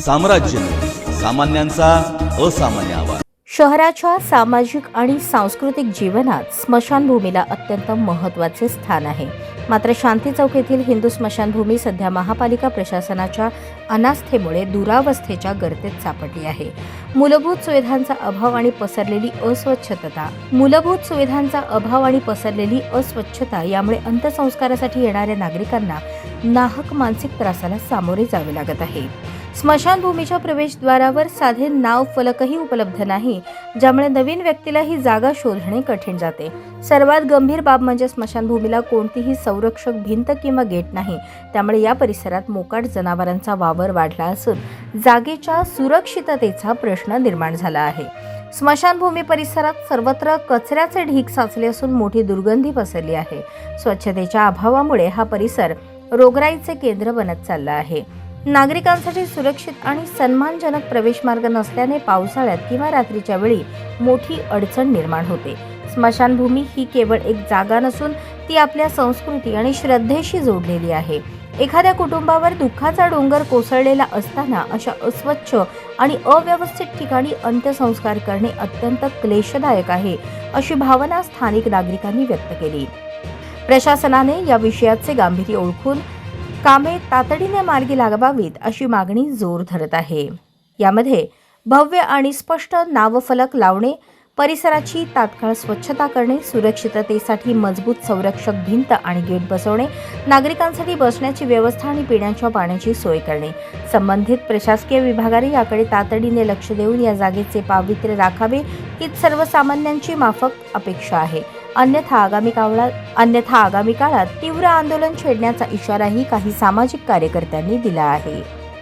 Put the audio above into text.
साम्राज्य सामान्यांचा असामान्य आवाज। शहराच्या सामाजिक आणि सांस्कृतिक जीवनात स्मशानभूमीला अत्यंत महत्त्वाचे स्थान आहे। मात्र शांती चौक येथील हिंदू स्मशानभूमी सध्या महापालिका प्रशासनाच्या अनास्थेमुळे दुरावस्थेच्या गर्तेत सापडली आहे। मूलभूत सुविधांचा अभाव आणि पसरलेली अस्वच्छता यामुळे अंत्यसंस्कारासाठी येणाऱ्या नागरिकांना नाहक मानसिक त्रासाला सामोरे जावे लागत आहे। स्मशानभूमीच्या प्रवेशद्वारावर साधे नाव फलकही उपलब्ध नाही, ज्यामुळे नवीन व्यक्तीला ही जागा शोधणे कठीण जाते। सर्वात गंभीर बाब म्हणजे स्मशानभूमीला कोणतीही संरक्षक भिंत किंवा गेट नाही, त्यामुळे या परिसरात मोकाट जनावरांचा वावर वाढला असून जागेच्या सुरक्षिततेचा प्रश्न निर्माण झाला आहे। स्मशानभूमी परिसरात सर्वत्र कचऱ्याचे ढीग साचले असून मोठी दुर्गंधी पसरली आहे। स्वच्छतेच्या अभावामुळे हा परिसर रोगराईचे केंद्र बनत चालला आहे। नागरिकांसाठी सुरक्षित आणि सन्मानजनक प्रवेशमार्ग नसल्याने पावसाळ्यात किंवा रात्रीच्या वेळी मोठी अडचण निर्माण होते। स्मशानभूमी ही केवळ एक जागा नसून ती आपल्या संस्कृती आणि श्रद्धेशी जोडलेली आहे। एखाद्या कुटुंबावर दुःखाचा डोंगर कोसळलेला असताना अशा अस्वच्छ आणि अव्यवस्थित ठिकाणी अंत्यसंस्कार करणे अत्यंत क्लेशदायक आहे, अशी भावना स्थानिक नागरिकांनी व्यक्त केली। प्रशासनाने या विषयाचे गांभीर्य ओळखून कामे तातडीने मार्गी लागावीत अशी मागणी जोर धरत आहे। यामध्ये भव्य आणि स्पष्ट नावफलक लावणे, परिसराची तात्काळ स्वच्छता करणे, सुरक्षिततेसाठी मजबूत संरक्षक भिंत आणि गेट बसवणे, नागरिकांसाठी बसण्याची व्यवस्था आणि पिण्याच्या पाण्याची सोय करणे, संबंधित प्रशासकीय विभागाने याकडे तातडीने लक्ष देऊन या जागेचे पावित्र्य राखावे हीच सर्वसामान्यांची माफक अपेक्षा आहे। अन्यथा आगामी काळात तीव्र आंदोलन छेडण्याचा इशाराही काही सामाजिक कार्यकर्त्यांनी दिला आहे।